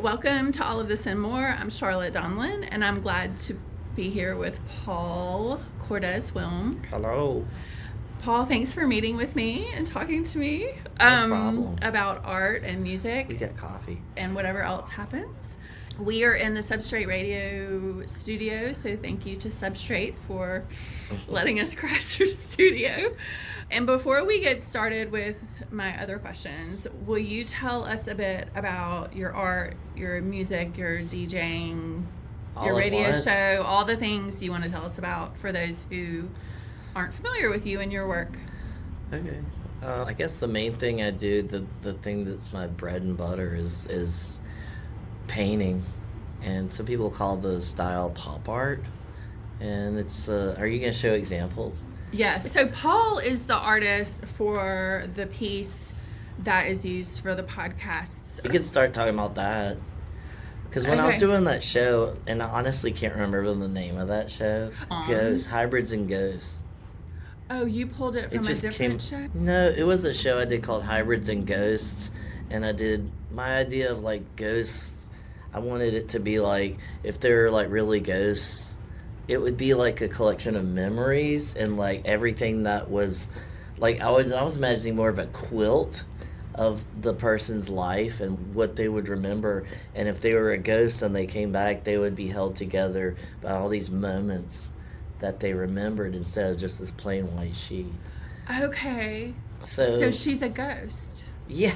Welcome to All of This and More. I'm Charlotte Donlon, and I'm glad to be here with Paul Cordes Wilm. Hello. Paul, thanks for meeting with me and talking to me about art and music. We get coffee. And whatever else happens. We are in the Substrate Radio studio, so thank you to Substrate for letting us crash your studio. And before we get started with my other questions, will you tell us a bit about your art, your music, your DJing, your radio show, all the things you want to tell us about for those who aren't familiar with you and your work? Okay. I guess the main thing I do, the thing that's my bread and butter is painting. And some people call the style pop art. And it's, are you going to show examples? Yes. So Paul is the artist for the piece that is used for the podcasts. We could start talking about that. Because when I was doing that show, and I honestly can't remember the name of that show, Hybrids and Ghosts. Oh, you pulled it from a different show? No, it was a show I did called Hybrids and Ghosts. And I did my idea of like ghosts. I wanted it to be like, if they're like really ghosts, it would be like a collection of memories and like everything that was like I was imagining more of a quilt of the person's life and what they would remember, and if they were a ghost and they came back, they would be held together by all these moments that they remembered instead of just this plain white sheet. Okay. So she's a ghost. Yeah.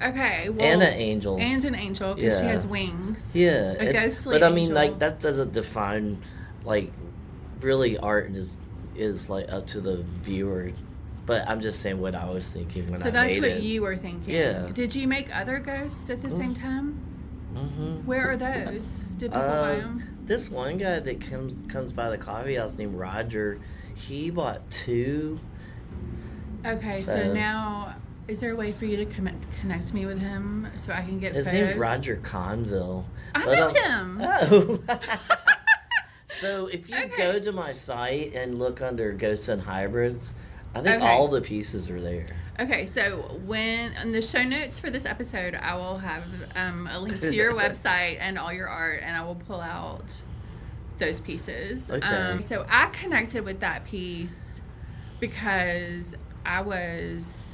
Okay, well, and an angel. And an angel, because she has wings. Yeah. A ghostly angel. But I mean, like, that doesn't define, like, really art is like, up to the viewer. But I'm just saying what I was thinking when I made it. So that's what you were thinking. Yeah. Did you make other ghosts at the same time? Mm-hmm. Where are those? Did people buy them? This one guy that comes by the coffee house named Roger, he bought 2. Okay, so now... Is there a way for you to connect me with him so I can get His photos? name's Roger Conville. I know him. Oh. So if you go to my site and look under Ghosts and Hybrids, I think all the pieces are there. Okay, so when in the show notes for this episode, I will have a link to your website and all your art, and I will pull out those pieces. Okay. So I connected with that piece because I was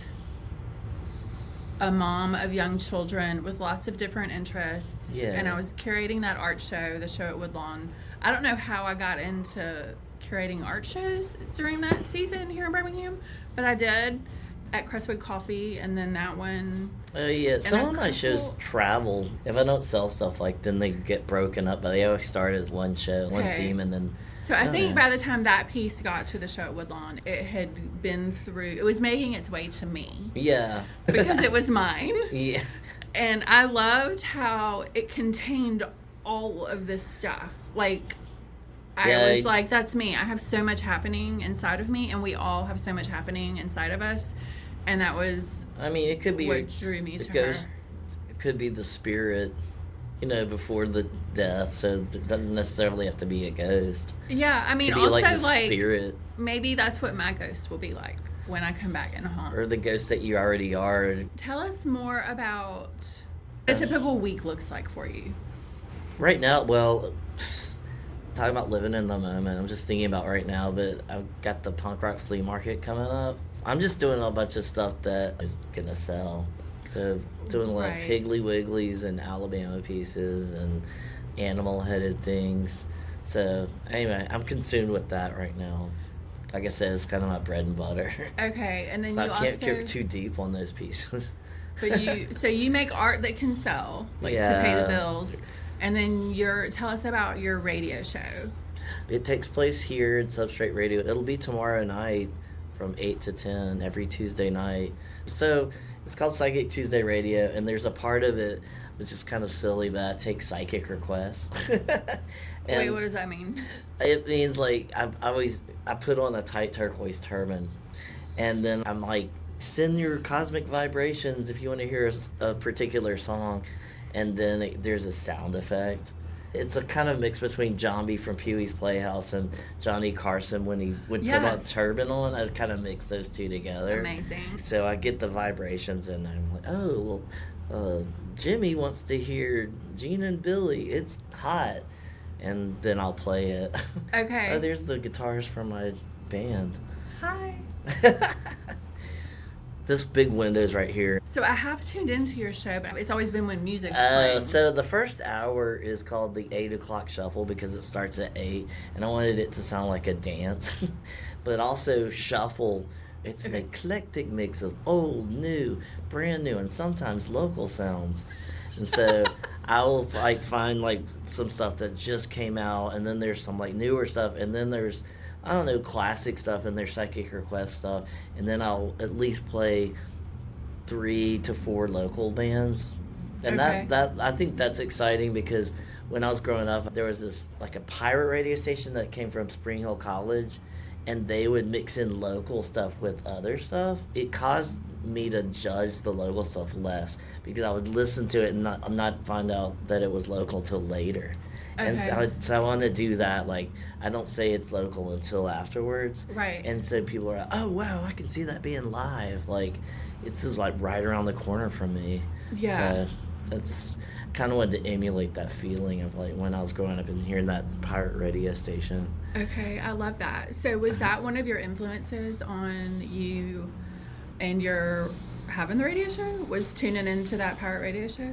a mom of young children with lots of different interests, and I was curating that art show, the show at Woodlawn. I don't know how I got into curating art shows during that season here in Birmingham, but I did at Crestwood Coffee, and then that one. Oh yeah, some of my shows travel. If I don't sell stuff, like, then they get broken up, but they always start as one show, one theme, and then. So I think by the time that piece got to the show at Woodlawn, it had been through, it was making its way to me. Yeah. Because it was mine. Yeah. And I loved how it contained all of this stuff. Like, I was like, that's me. I have so much happening inside of me, and we all have so much happening inside of us. And that was it could be what drew me to ghost, her. It could be the spirit, before the death, so it doesn't necessarily have to be a ghost. Yeah, It could be also like the spirit. Maybe that's what my ghost will be like when I come back and haunt. Or the ghost that you already are. Tell us more about what a typical week looks like for you. Right now, well, talking about living in the moment, I'm just thinking about right now, but I've got the punk rock flea market coming up. I'm just doing a bunch of stuff that is going to sell. So doing like Piggly Wigglies and Alabama pieces and animal-headed things. So anyway, I'm consumed with that right now. Like I said, it's kind of my bread and butter. Okay, and then so you I can't get too deep on those pieces. But you make art that can sell, like to pay the bills, and then tell us about your radio show. It takes place here at Substrate Radio. It'll be tomorrow night from 8 to 10 every Tuesday night. So it's called Psychic Tuesday Radio, and there's a part of it which is kind of silly, but I take psychic requests. Wait, what does that mean? It means like I put on a tight turquoise turban, and then I'm like, send your cosmic vibrations if you want to hear a particular song, and then there's a sound effect. It's a kind of mix between John B. from Pee-wee's Playhouse and Johnny Carson when he would put a turban on. I kind of mix those two together. Amazing. So I get the vibrations, and I'm like, oh, well, Jimmy wants to hear Gina and Billy. It's hot. And then I'll play it. Okay. Oh, there's the guitars from my band. Hi. This big window's right here. So I have tuned into your show, but it's always been when music's playing. So the first hour is called the 8 o'clock shuffle because it starts at 8, and I wanted it to sound like a dance. But also shuffle, it's an eclectic mix of old, new, brand new, and sometimes local sounds. And so I'll like find like some stuff that just came out, and then there's some like newer stuff, and then there's, I don't know, classic stuff, and there's psychic request stuff, and then I'll at least play 3 to 4 local bands. And that I think that's exciting because when I was growing up, there was this like a pirate radio station that came from Spring Hill College, and they would mix in local stuff with other stuff. It caused me to judge the local stuff less because I would listen to it and not find out that it was local till later. And so I want to do that. Like, I don't say it's local until afterwards. Right. And so people are like, oh, wow, I can see that being live. Like, it's just like right around the corner from me. Yeah. That's kind of wanted to emulate that feeling of like when I was growing up and hearing that pirate radio station. Okay, I love that. So was that one of your influences on you and your having the radio show? Was tuning into that pirate radio show?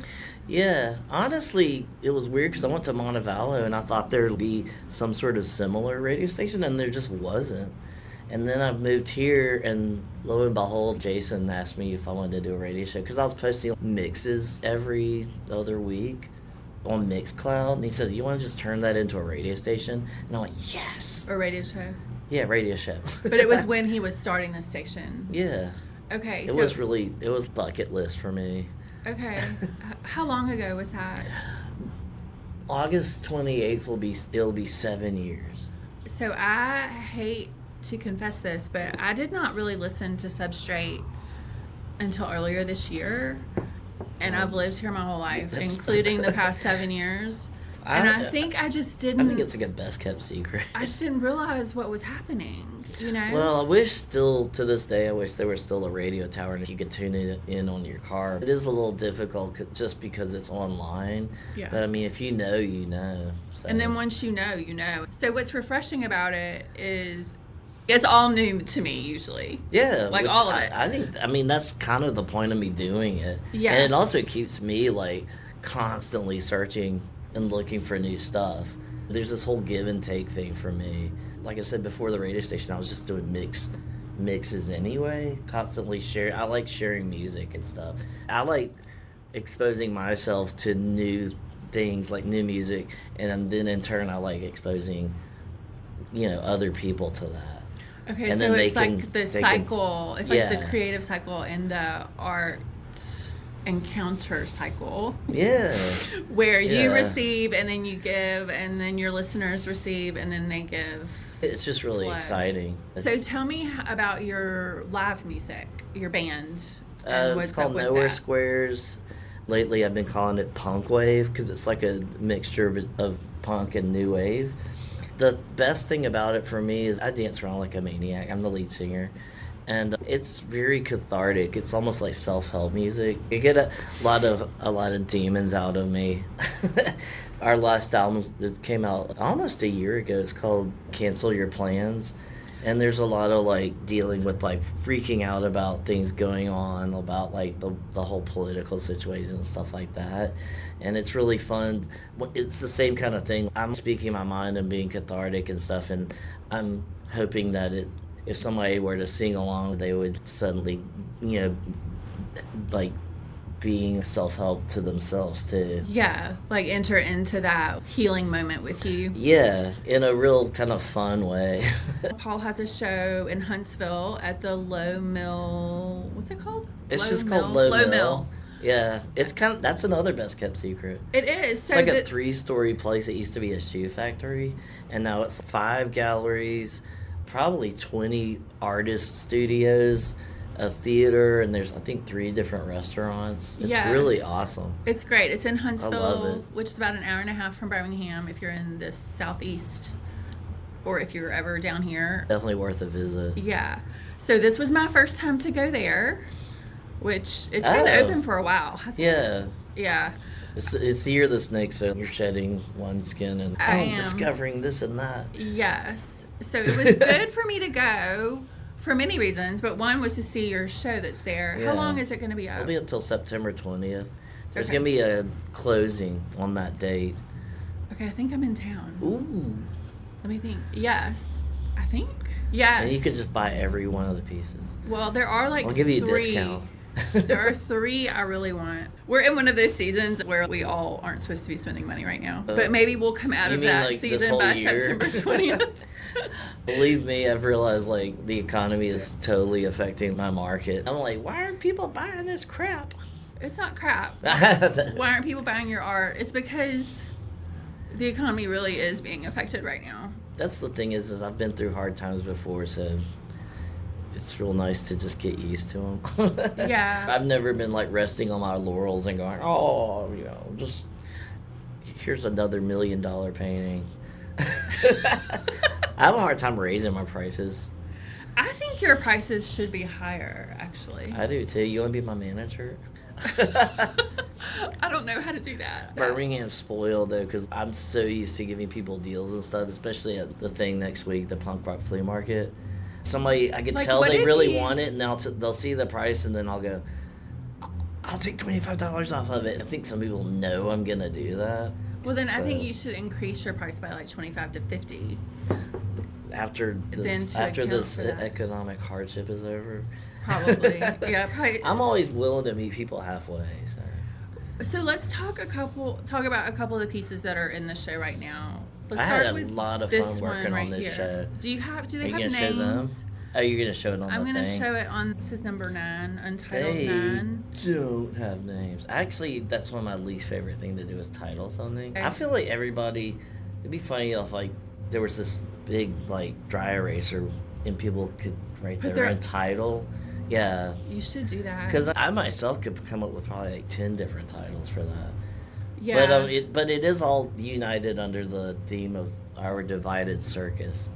Yeah, honestly, it was weird because I went to Montevallo and I thought there would be some sort of similar radio station, and there just wasn't. And then I moved here, and lo and behold, Jason asked me if I wanted to do a radio show because I was posting mixes every other week on Mixcloud, and he said, you want to just turn that into a radio station? And I went, yes. A radio show? Yeah, radio show. But it was when he was starting the station? Yeah. Okay. It was bucket list for me. Okay. How long ago was that? August 28th it'll be 7 years. So I hate to confess this, but I did not really listen to Substrate until earlier this year. And I've lived here my whole life, including the past 7 years. And I think I just didn't... I think it's like a best-kept secret. I just didn't realize what was happening, you know? Well, I wish still, to this day, I wish there was still a radio tower and you could tune it in on your car. It is a little difficult just because it's online. Yeah. But, I mean, if you know, you know. So. And then once you know, you know. So what's refreshing about it is... It's all new to me, usually. Yeah. Like, all of it. I mean, that's kind of the point of me doing it. Yeah. And it also keeps me, like, constantly searching and looking for new stuff. There's this whole give and take thing for me. Like I said, before the radio station, I was just doing mixes anyway, constantly sharing. I like sharing music and stuff. I like exposing myself to new things, like new music, and then in turn, I like exposing, other people to that. Okay, and so it's like the cycle. It's like the creative cycle and the art encounter cycle. Yeah. Where you receive and then you give, and then your listeners receive and then they give. It's just really exciting. So tell me about your live music, your band. It's called Nowhere Squares. Lately I've been calling it Punk Wave because it's like a mixture of punk and new wave. The best thing about it for me is I dance around like a maniac. I'm the lead singer. And it's very cathartic. It's almost like self-help music. You get a lot of demons out of me. Our last album that came out almost a year ago, it's called Cancel Your Plans. And there's a lot of like dealing with like freaking out about things going on, about like the whole political situation and stuff like that. And it's really fun. It's the same kind of thing. I'm speaking my mind and being cathartic and stuff, and I'm hoping that if somebody were to sing along, they would suddenly, like being self-help to themselves too. Yeah, like enter into that healing moment with you. Yeah, in a real kind of fun way. Paul has a show in Huntsville at the Low Mill. What's it called? It's just called Low Mill. Yeah, it's that's another best kept secret. It is. So it's like a 3-story place. It used to be a shoe factory, and now it's 5 galleries, probably 20 artist studios, a theater, and there's I think 3 different restaurants. It's really awesome. It's great. It's in Huntsville, I love it. Which is about an hour and a half from Birmingham if you're in the southeast, or if you're ever down here. Definitely worth a visit. Yeah. So this was my first time to go there. which it's been open for a while, hasn't it? Yeah. Yeah. It's the year of the snake, so you're shedding one skin and I'm discovering this and that. Yes. So it was good for me to go for many reasons, but one was to see your show that's there. Yeah. How long is it going to be up? It'll be up till September 20th. There's going to be a closing on that date. Okay, I think I'm in town. Ooh. Let me think. Yes. I think. Yes. And you could just buy every one of the pieces. Well, there are like I'll give you three. a discount. There are 3 I really want. We're in one of those seasons where we all aren't supposed to be spending money right now. But maybe we'll come out of that season by September 20th. Believe me, I've realized like the economy is totally affecting my market. I'm like, why aren't people buying this crap? It's not crap. Why aren't people buying your art? It's because the economy really is being affected right now. That's the thing is I've been through hard times before, so it's real nice to just get used to them. Yeah. I've never been like resting on my laurels and going, oh, you know, just here's another $1 million painting. I have a hard time raising my prices. I think your prices should be higher, actually. I do too. You want to be my manager? I don't know how to do that. Birmingham's spoiled though, because I'm so used to giving people deals and stuff, especially at the thing next week, the punk rock flea market. Somebody, I can tell they really want it, and they'll see the price, and then I'll go, I'll take $25 off of it. I think some people know I'm gonna do that. Well, then I think you should increase your price by like 25 to 50. After this economic hardship is over. Probably, yeah. Probably. I'm always willing to meet people halfway. So let's talk about a couple of the pieces that are in the show right now. Let's I start had a with lot of fun working on this show. Do they have names? Show them? Oh, you're gonna show it on the thing? I'm gonna show it on. This is number 9, Untitled they 9. Don't have names. Actually, that's one of my least favorite thing to do is title something. Okay. I feel like everybody. It'd be funny if like there was this big like dry eraser and people could write their own title. Yeah. You should do that. Because I myself could come up with probably like 10 different titles for that. Yeah. But it is all united under the theme of our divided circus.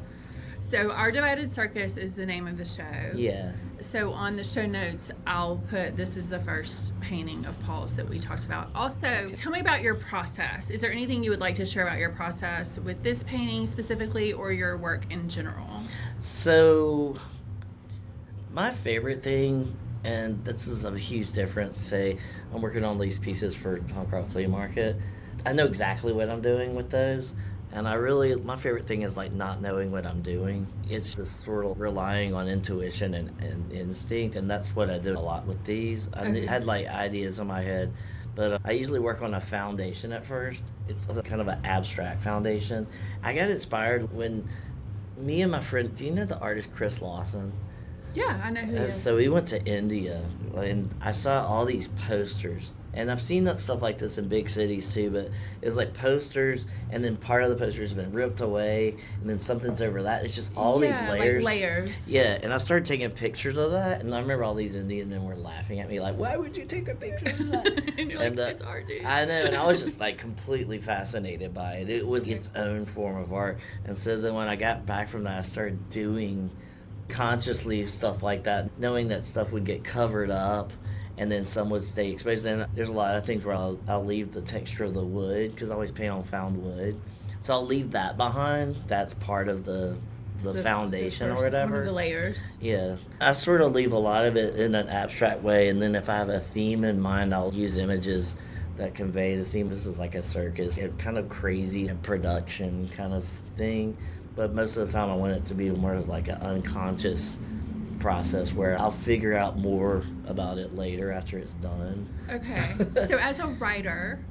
So Our Divided Circus is the name of the show. Yeah. So on the show notes, I'll put this is the first painting of Paul's that we talked about. Also, tell me about your process. Is there anything you would like to share about your process with this painting specifically or your work in general? So my favorite thing, and this is a huge difference, say I'm working on these pieces for Punk Rock Flea Market. I know exactly what I'm doing with those. And my favorite thing is like not knowing what I'm doing. It's just sort of relying on intuition and instinct. And that's what I do a lot with these. I had like ideas in my head, but I usually work on a foundation at first. It's kind of an abstract foundation. I got inspired when me and my friend, do you know the artist Chris Lawson? Yeah, I know who he is. So we went to India, and I saw all these posters. And I've seen that stuff like this in big cities too, but it's like posters, and then part of the poster has been ripped away, and then something's over that. It's just all these layers. Like layers. Yeah, and I started taking pictures of that, and I remember all these Indian men were laughing at me like, "Why would you take a picture of that?" And you're like, it's art, dude. I know, and I was just like completely fascinated by it. It was its own form of art, and so then when I got back from that, I started doing consciously stuff like that, knowing that stuff would get covered up. And then some would stay exposed. And there's a lot of things where I'll leave the texture of the wood, because I always paint on found wood. So I'll leave that behind. That's part of the foundation or whatever. One of the layers. Yeah. I sort of leave a lot of it in an abstract way. And then if I have a theme in mind, I'll use images that convey the theme. This is like a circus, a kind of crazy production kind of thing. But most of the time I want it to be more of like an unconscious process where I'll figure out more about it later after it's done. Okay. So as a writer,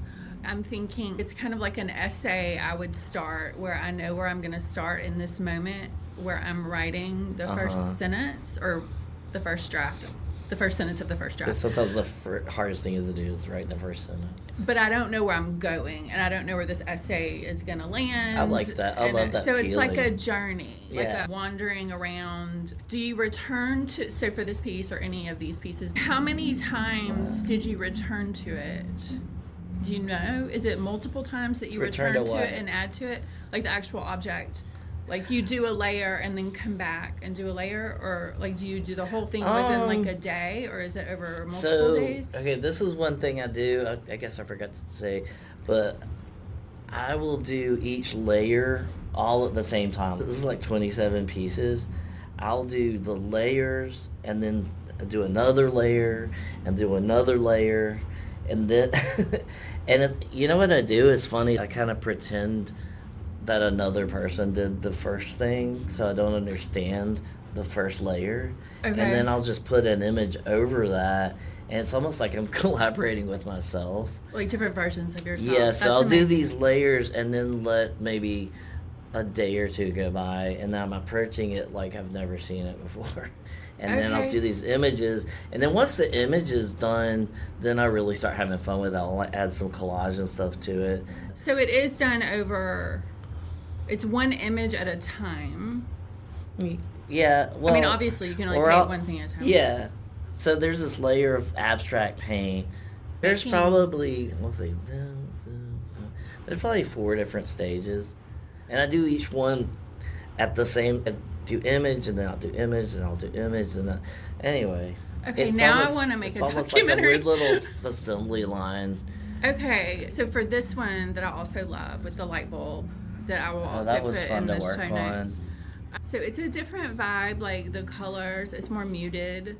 I'm thinking it's kind of like an essay I would start where I know where I'm going to start in this moment where I'm writing the first sentence or the first draft. The first sentence of the first draft. Sometimes the hardest thing is to do is write the first sentence. But I don't know where I'm going, and I don't know where this essay is going to land. I like that. I love that so feeling. It's like a journey, like Yeah. a wandering around. Do you return to, so for this piece or any of these pieces, how many times did you return to it? Do you know? Is it multiple times that you return to it and add to it? Like the actual object? Like you do a layer and then come back and do a layer, or like do you do the whole thing within like a day, or is it over multiple days? Okay, this is one thing I do. I guess I forgot to say, but I will do each layer all at the same time. This is like 27 pieces. I'll do the layers and then do another layer and do another layer, and then you know what I do is funny. I kind of pretend that another person did the first thing, so I don't understand the first layer. Okay. And then I'll just put an image over that, and it's almost like I'm collaborating with myself. Like different versions of yourself. Yeah, so I'll do these layers and then let maybe a day or two go by, and then I'm approaching it like I've never seen it before. And then I'll do these images, and then once the image is done, then I really start having fun with it. I'll add some collage and stuff to it. So it is done over... It's one image at a time. Yeah, well... I mean, obviously, you can only paint one thing at a time. Yeah. So there's this layer of abstract paint. There's probably... Let's see. There's probably 4 different stages. And I do each one at the same... I do image, and then I'll do image, and I'll do image, and then... Anyway. Okay, now I want to make a documentary. It's almost like a weird little assembly line. Okay, so for this one that I also love, with the light bulb, that I will also put in the show notes. So it's a different vibe, like the colors, it's more muted.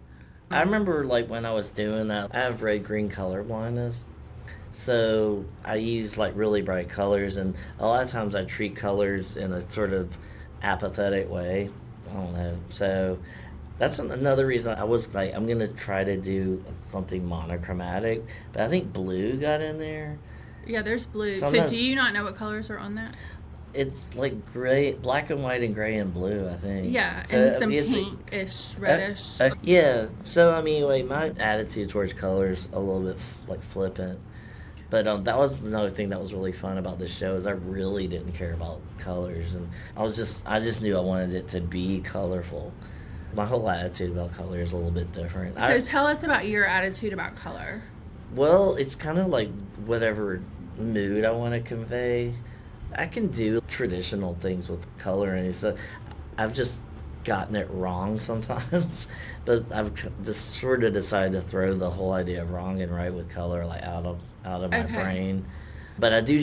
I remember like when I was doing that, I have red-green color blindness. So I use like really bright colors, and a lot of times I treat colors in a sort of apathetic way. I don't know. So that's another reason I was like, I'm going to try to do something monochromatic. But I think blue got in there. Yeah, there's blue. Sometimes, so do you not know what colors are on that? It's like gray, black and white, and gray and blue, I think. Yeah, so, and some pinkish, reddish. Yeah, so I mean, anyway, my attitude towards color is a little bit like flippant. But that was another thing that was really fun about this show, is I really didn't care about colors, and I just knew I wanted it to be colorful. My whole attitude about color is a little bit different. So tell us about your attitude about color. Well, it's kind of like whatever mood I want to convey. I can do traditional things with color, and so I've just gotten it wrong sometimes. But I've just sort of decided to throw the whole idea of wrong and right with color like out of my brain. But I do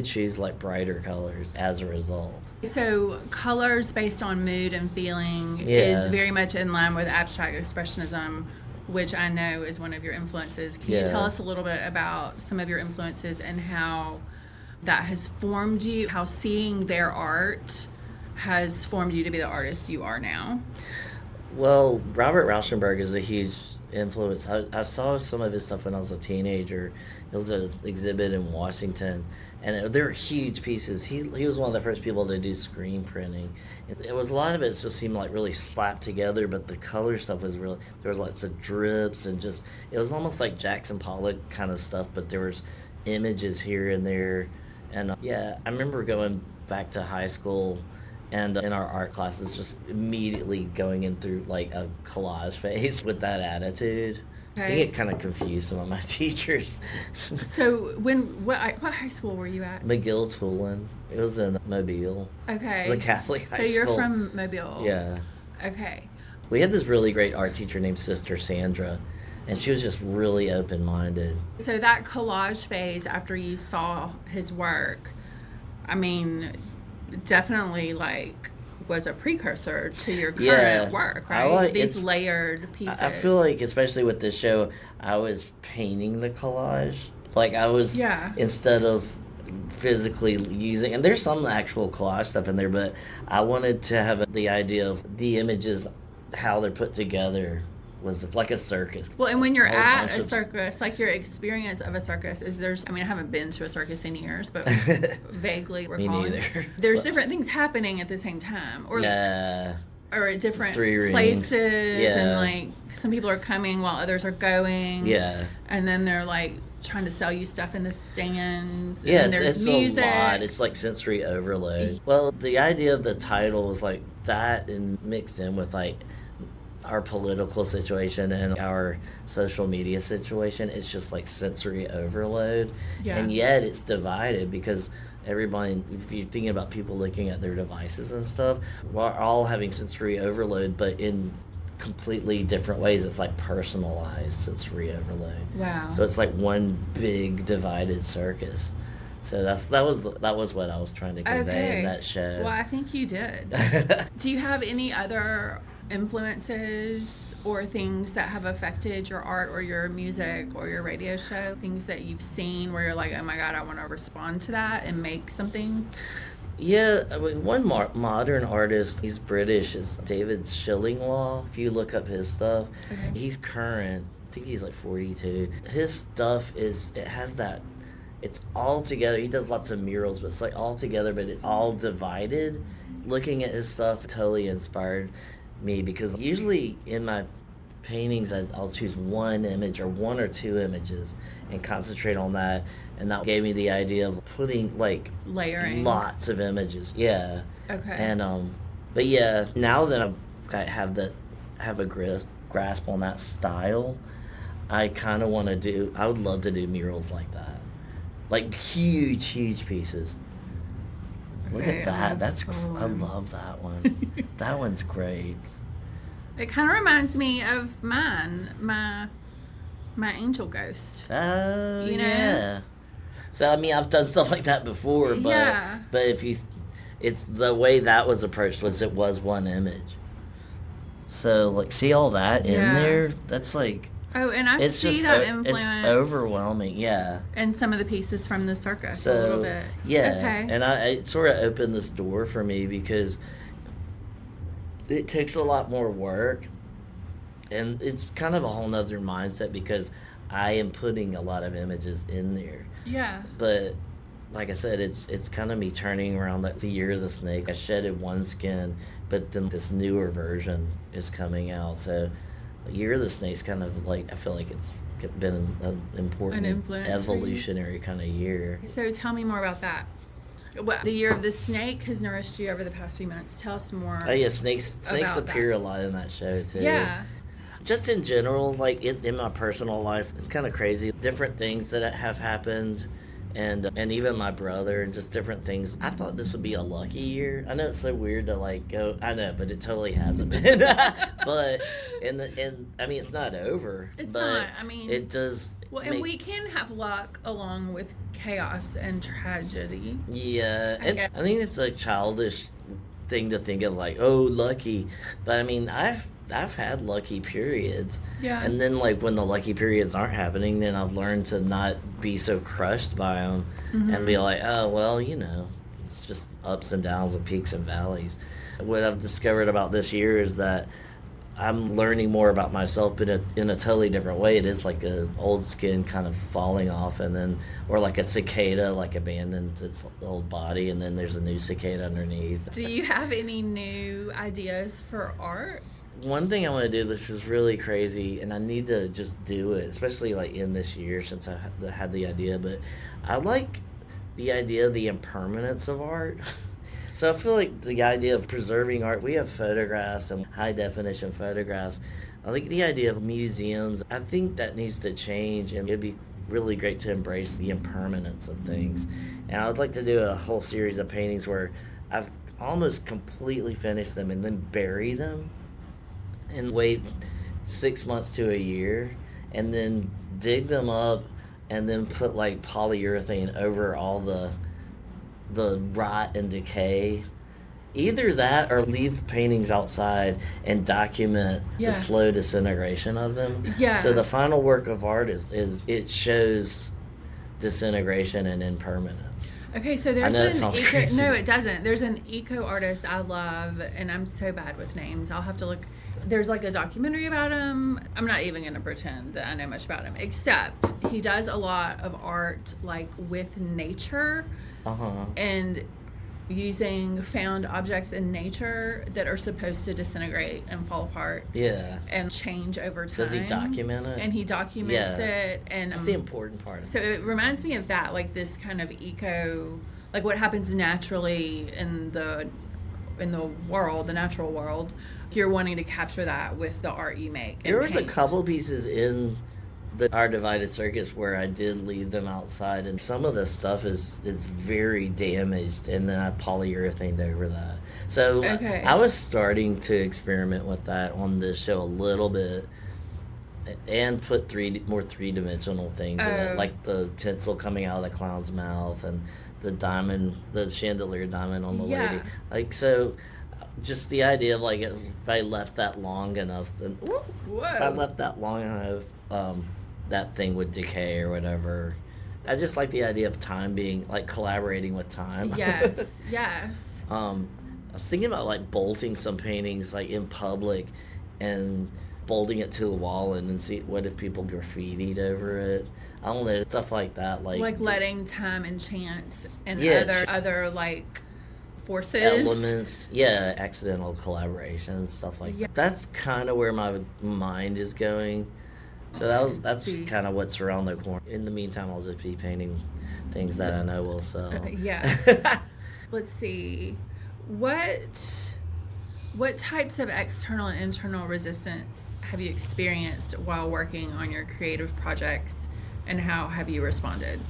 choose like brighter colors as a result. So colors based on mood and feeling is very much in line with abstract expressionism, which I know is one of your influences. Can you tell us a little bit about some of your influences and how that has formed you, how seeing their art has formed you to be the artist you are now? Well, Robert Rauschenberg is a huge influence. I saw some of his stuff when I was a teenager. It was an exhibit in Washington, and they were huge pieces. He was one of the first people to do screen printing. It was a lot of it just seemed like really slapped together, but the color stuff was really, there was lots of drips, and just, it was almost like Jackson Pollock kind of stuff, but there was images here and there. And I remember going back to high school and in our art classes just immediately going in through like a collage phase with that attitude. Okay. I think it kind of confused some of my teachers. So what high school were you at? McGill Tulane. It was in Mobile. Okay. It was a Catholic high school. So you're from Mobile. Yeah. Okay. We had this really great art teacher named Sister Sandra, and she was just really open-minded. So that collage phase after you saw his work, I mean, definitely like was a precursor to your current work, right? These layered pieces. I feel like, especially with this show, I was painting the collage. Like I was, instead of physically using, and there's some actual collage stuff in there, but I wanted to have the idea of the images, how they're put together, was like a circus. Well, and when you're at a circus, like your experience of a circus is I haven't been to a circus in years, but vaguely recalling. Me neither. There's different things happening at the same time. Or at different places. And like some people are coming while others are going. Yeah. And then they're like trying to sell you stuff in the stands. Yeah, and it's music. A lot. It's like sensory overload. Well, the idea of the title was like that, and mixed in with like, our political situation and our social media situation, it's just like sensory overload. Yeah. And yet it's divided because everybody, if you're thinking about people looking at their devices and stuff, we're all having sensory overload, but in completely different ways. It's like personalized sensory overload. Wow. So it's like one big divided circus. So that was what I was trying to convey in that show. Well, I think you did. Do you have any other influences or things that have affected your art or your music or your radio show? Things that you've seen where you're like, oh my God, I want to respond to that and make something? Yeah, I mean, one modern artist, he's British, is David Shillinglaw. If you look up his stuff, he's current. I think he's like 42. His stuff it's all together. He does lots of murals, but it's like all together, but it's all divided. Looking at his stuff totally inspired me because usually in my paintings I'll choose one image or one or two images and concentrate on that, and that gave me the idea of putting like layering lots of images. Yeah. Okay. And but yeah, now that I have a grasp on that style, I kind of want to I would love to do murals like that. Like huge pieces. Look at that. That's cool. I love that one. That one's great. It kind of reminds me of mine, my angel ghost. Oh, you know? Yeah. So I mean, I've done stuff like that before, but yeah. But it's the way that was approached it was one image. So like, see all that in there? That's like. Oh, and I see that influence. It's overwhelming, yeah. And some of the pieces from the circus a little bit. Yeah. Okay. And it sort of opened this door for me because it takes a lot more work. And it's kind of a whole nother mindset because I am putting a lot of images in there. Yeah. But like I said, it's kind of me turning around the Year of the Snake. I shedded one skin, but then this newer version is coming out. So Year of the Snake's kind of like, I feel like it's been an important evolutionary kind of year. So tell me more about that. What the Year of the Snake has nourished you over the past few months. Tell us more. Oh yeah, snakes appear a lot in that show too. Yeah. Just in general, like in my personal life, it's kind of crazy. Different things that have happened. And even my brother and just different things. I thought this would be a lucky year. I know it's so weird to like go. I know, but it totally hasn't been. But I mean, it's not over. It's but not. I mean, it does. Well, and we can have luck along with chaos and tragedy. Yeah, I think it's a childish thing to think of, like, oh, lucky. But I mean, I've had lucky periods. Yeah. And then, like, when the lucky periods aren't happening, then I've learned to not be so crushed by them and be like, oh, well, you know, it's just ups and downs and peaks and valleys. What I've discovered about this year is that I'm learning more about myself, but in a totally different way. It is like an old skin kind of falling off, and then, or like a cicada, like abandons its old body, and then there's a new cicada underneath. Do you have any new ideas for art? One thing I want to do, this is really crazy, and I need to just do it, especially like in this year since I had the idea, but I like the idea of the impermanence of art. So I feel like the idea of preserving art, we have photographs and high definition photographs. I think the idea of museums, I think that needs to change, and it'd be really great to embrace the impermanence of things. And I would like to do a whole series of paintings where I've almost completely finished them and then bury them and wait 6 months to a year and then dig them up and then put like polyurethane over all the rot and decay. Either that or leave paintings outside and document the slow disintegration of them. Yeah. So the final work of art is it shows disintegration and impermanence. Okay, so there's crazy. No, it doesn't. There's an eco artist I love, and I'm so bad with names. I'll have to look. There's like a documentary about him. I'm not even going to pretend that I know much about him, except he does a lot of art like with nature and using found objects in nature that are supposed to disintegrate and fall apart. Yeah. And change over time. Does he document it? And he documents it. And it's the important part. So it reminds me of that, like this kind of eco, like what happens naturally in the in the world, the natural world, you're wanting to capture that with the art you make. There was paint. a couple pieces in our divided circus where I did leave them outside, and some of the stuff is very damaged, and then I polyurethaned over that. So Okay. I was starting to experiment with that on this show a little bit, and put more three-dimensional things in it, like the tinsel coming out of the clown's mouth and the chandelier diamond on the lady. Like, so just the idea of like if I left that long enough, that thing would decay or whatever. I just like the idea of time being like collaborating with time. Yes, yes. I was thinking about like bolting some paintings like in public and bolting it to the wall and then see what if people graffitied over it. I don't know, stuff like that. Like letting time and chance and Yeah, other like forces. Elements, accidental collaborations, stuff like that. That's kind of where my mind is going. So that's kind of what's around the corner. In the meantime, I'll just be painting things that I know will sell. Let's see. What types of external and internal resistance have you experienced while working on your creative projects, and how have you responded?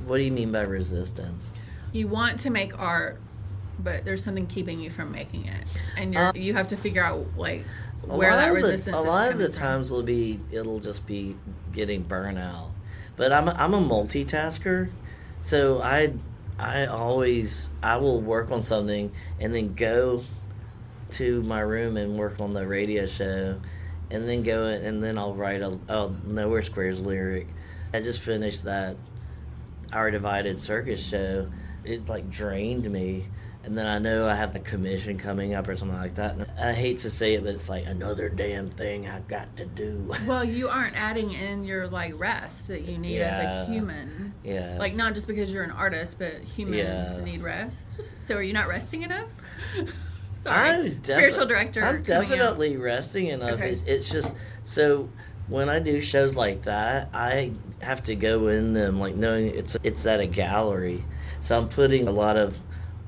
What do you mean by resistance? You want to make art, but there's something keeping you from making it, and you have to figure out like where that resistance is coming from. A lot of the times it'll just be getting burnout. But I'm a multitasker, so I will work on something and then go to my room and work on the radio show, and then go and then I'll write a Nowhere Squares lyric. I just finished that Our Divided Circus show. It like drained me, and then I know I have a commission coming up or something like that. And I hate to say it, but it's like another damn thing I've got to do. Well, you aren't adding in your like rest that you need as a human. Yeah. Like not just because you're an artist, but humans need rest. So are you not resting enough? Sorry, spiritual director. I'm definitely resting enough. Okay. It's just so when I do shows like that, I have to go in them like knowing it's at a gallery. So I'm putting a lot of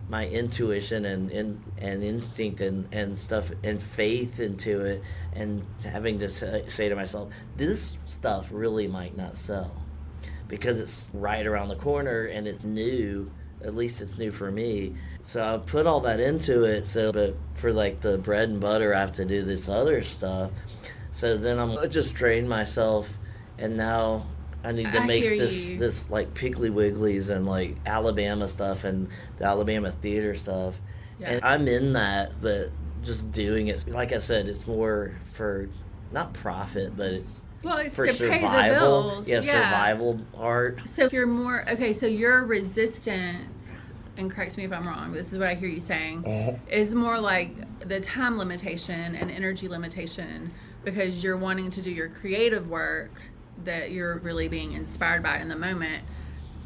my intuition and instinct and stuff and faith into it, and having to say to myself, this stuff really might not sell because it's right around the corner and it's new. At least it's new for me. So I put all that into it. But for like the bread and butter, I have to do this other stuff. So then I'm just drain myself, and now I need to make this like Piggly Wigglies and like Alabama stuff and the Alabama theater stuff. Yeah. And I'm in that, but just doing it. Like I said, it's more for not profit, but it's for to survival. Pay the bills. Yeah, survival art. So you're more so your resistance, and correct me if I'm wrong, this is what I hear you saying, is more like the time limitation and energy limitation, because you're wanting to do your creative work that you're really being inspired by in the moment,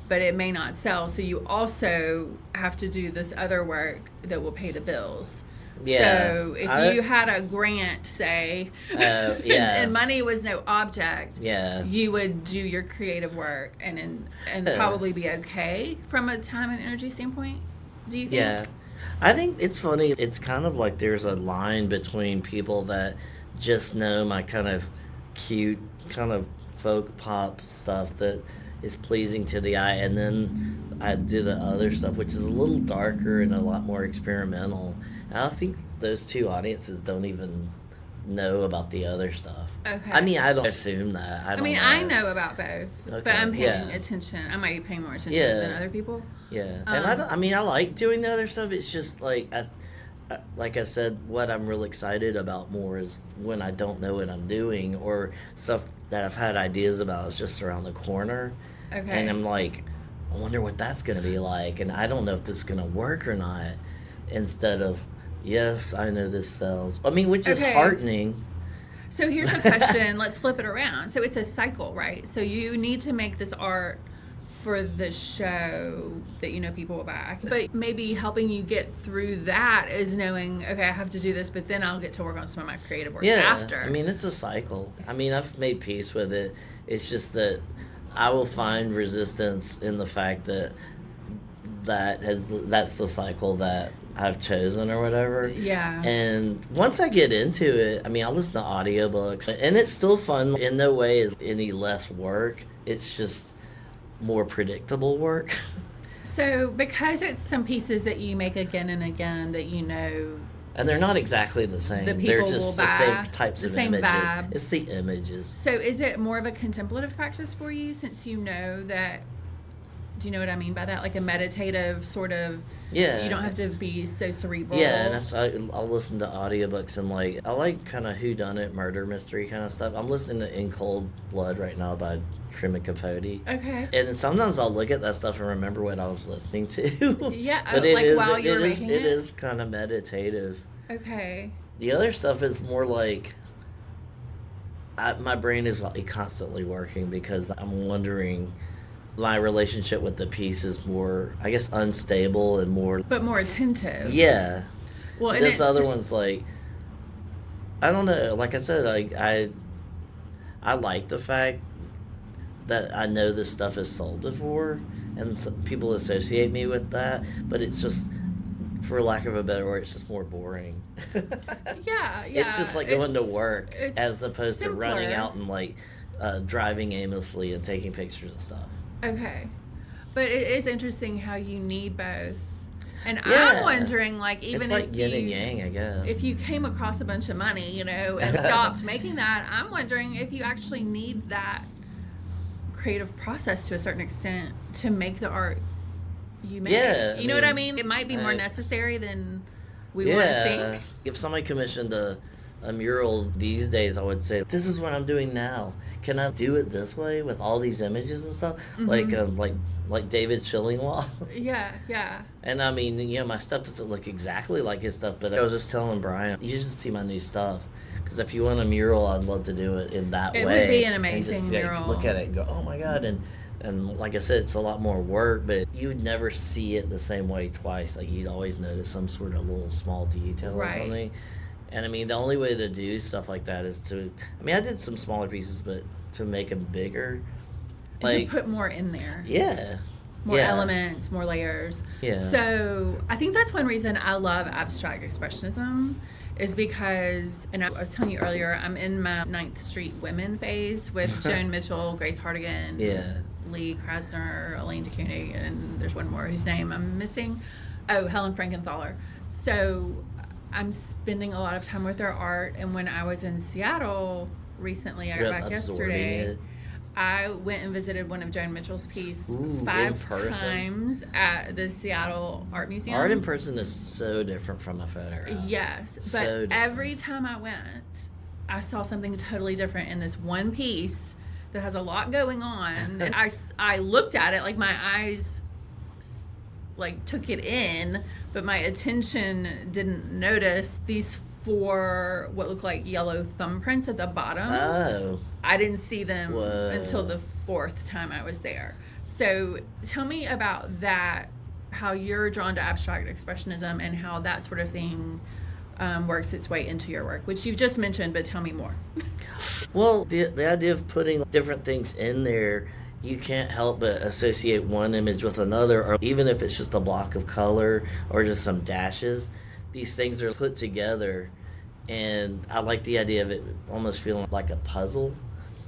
but it may not sell. So you also have to do this other work that will pay the bills. Yeah. So if you had a grant, say, and money was no object, you would do your creative work and probably be okay from a time and energy standpoint. Do you think? Yeah. I think it's funny. It's kind of like there's a line between people that just know my kind of cute, kind of folk pop stuff that is pleasing to the eye, and then I do the other stuff, which is a little darker and a lot more experimental. And I think those two audiences don't even know about the other stuff. Okay. I mean, I don't assume that. I know about both, but I'm paying attention. I might be paying more attention than other people. Yeah, and I like doing the other stuff. It's just like I said, what I'm really excited about more is when I don't know what I'm doing, or stuff that I've had ideas about is just around the corner. Okay. And I'm like, I wonder what that's going to be like, and I don't know if this is going to work or not. Instead of, yes, I know this sells. I mean, which is heartening. So here's a question. Let's flip it around. So it's a cycle, right? So you need to make this art for the show that you know people will buy. But maybe helping you get through that is knowing, okay, I have to do this, but then I'll get to work on some of my creative work after. I mean, it's a cycle. I mean, I've made peace with it. It's just that I will find resistance in the fact that that's the cycle that I've chosen or whatever. Yeah. And once I get into it, I mean, I listen to audiobooks, and it's still fun. In no way is any less work. It's just more predictable work. So because it's some pieces that you make again and again that you know, and they're not exactly the same. the people They're will just the buy same types the of same images. vibe. It's the images. So is it more of a contemplative practice for you, since you know that? Do you know what I mean by that? Like a meditative sort of. Yeah. You don't have to be so cerebral. Yeah, and I'll listen to audiobooks, and like I like kind of whodunit murder mystery kind of stuff. I'm listening to In Cold Blood right now by Truman Capote. Okay. And sometimes I'll look at that stuff and remember what I was listening to. Yeah, but while you were making it? It is kind of meditative. Okay. The other stuff is more like my brain is like constantly working because I'm wondering. My relationship with the piece is more, I guess, unstable and more... But more attentive. Yeah. Well, and this other one's like... I don't know. Like I said, I like the fact that I know this stuff is sold before, and people associate me with that, but it's just, for lack of a better word, it's just more boring. Yeah. It's just like going to work as opposed simpler. to running out and like driving aimlessly and taking pictures and stuff. Okay. But it is interesting how you need both. And Yeah. I'm wondering, like, even It's like if yin you, and yang, I guess. if you came across a bunch of money, you know, and stopped making that, I'm wondering if you actually need that creative process to a certain extent to make the art you make. Yeah, You know what I mean? It might be more necessary than we want to think. If somebody commissioned a mural these days, I would say, this is what I'm doing now. Can I do it this way with all these images and stuff? Mm-hmm. Like David Shillinglaw. Yeah. And I mean, you know, my stuff doesn't look exactly like his stuff, but I was just telling Brian, you should see my new stuff. Because if you want a mural, I'd love to do it in that way. It would be an and amazing just, mural. Look at it and go, oh my God. And like I said, it's a lot more work, but you would never see it the same way twice. Like, you'd always notice some sort of little small detail or Right. something. And I mean, the only way to do stuff like that is to, I mean, I did some smaller pieces, but to make them bigger. And to put more in there. Yeah. More Yeah. elements, more layers. Yeah. So I think that's one reason I love abstract expressionism, is because, and I was telling you earlier, I'm in my 9th Street women phase with Joan Mitchell, Grace Hardigan, Yeah. Lee Krasner, Elaine de Kooning, and there's one more whose name I'm missing. Oh, Helen Frankenthaler. So I'm spending a lot of time with their art, and when I was in Seattle recently, I got back yesterday. It. I went and visited one of Joan Mitchell's pieces Ooh, 5 in person? times at the Seattle Art Museum. Art in person is so different from a photo. Yes, So but different. every time I went, I saw something totally different in this one piece that has a lot going on. And I looked at it, like my eyes like took it in, but my attention didn't notice these 4 what look like yellow thumbprints at the bottom. Oh. I didn't see them Whoa. until the 4th time I was there. So tell me about that, how you're drawn to abstract expressionism and how that sort of thing works its way into your work, which you've just mentioned, but tell me more. Well, the idea of putting different things in there, you can't help but associate one image with another, or even if it's just a block of color or just some dashes, these things are put together. And I like the idea of it almost feeling like a puzzle.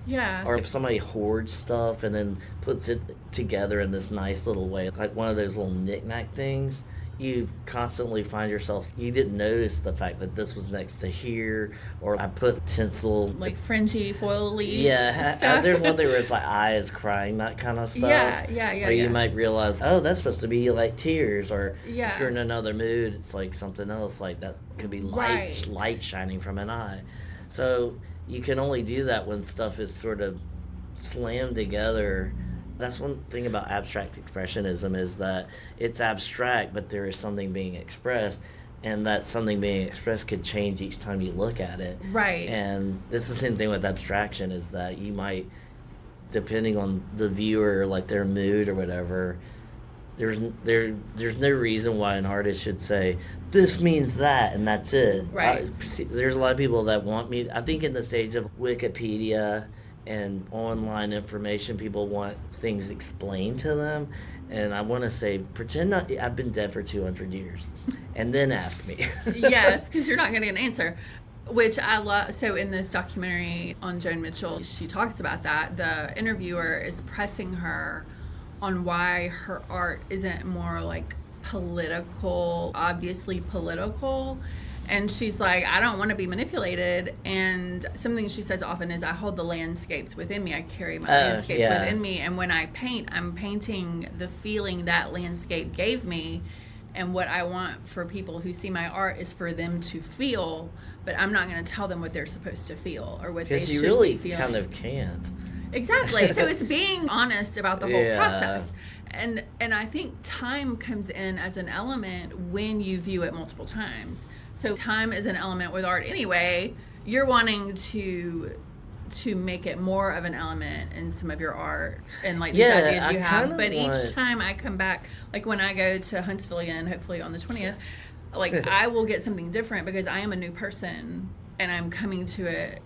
Yeah. Or if somebody hoards stuff and then puts it together in this nice little way, like one of those little knick-knack things, you constantly find yourself, you didn't notice the fact that this was next to here, or I put tinsel. Like fringy, foily Yeah, there's one thing where it's like eyes crying, that kind of stuff. Yeah. Or you might realize, oh, that's supposed to be like tears, or Yeah. if you're in another mood, it's like something else, like that could be light, Right. light shining from an eye. So you can only do that when stuff is sort of slammed together. That's one thing about abstract expressionism, is that it's abstract, but there is something being expressed, and that something being expressed could change each time you look at it. Right. And it's the same thing with abstraction, is that you might, depending on the viewer, like their mood or whatever, there's no reason why an artist should say, this means that, and that's it. Right. There's a lot of people that want me, I think in the stage of Wikipedia and online information, people want things explained to them, And I want to say, pretend I've been dead for 200 years, and then ask me. Yes, because you're not going to get an answer, which I love. So in this documentary on Joan Mitchell, she talks about that. The interviewer is pressing her on why her art isn't more like political, obviously political. And she's like, I don't want to be manipulated. And something she says often is, I hold the landscapes within me. I carry my landscapes within me. And when I paint, I'm painting the feeling that landscape gave me. And what I want for people who see my art is for them to feel, but I'm not going to tell them what they're supposed to feel or what they should be feeling. Because you really kind of can't. Exactly. So it's being honest about the whole process. And I think time comes in as an element when you view it multiple times. So time is an element with art anyway. You're wanting to make it more of an element in some of your art and like these ideas you have. But each time I come back, like when I go to Huntsville again, hopefully on the 20th, like I will get something different because I am a new person and I'm coming to it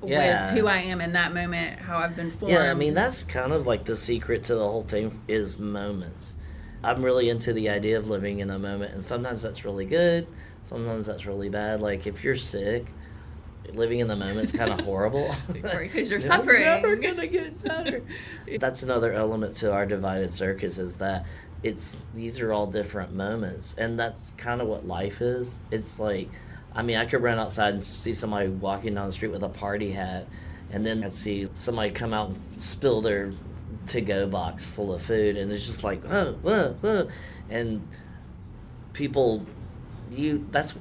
with who I am in that moment, how I've been formed. Yeah, I mean, that's kind of like the secret to the whole thing is moments. I'm really into the idea of living in a moment, and sometimes that's really good, sometimes that's really bad. Like, if you're sick, living in the moment's kind of horrible. Because you're suffering. It's never going to get better. That's another element to our divided circus is that these are all different moments, and that's kind of what life is. It's like, I mean, I could run outside and see somebody walking down the street with a party hat, and then I'd see somebody come out and spill their to-go box full of food, and it's just like, whoa. And people, that's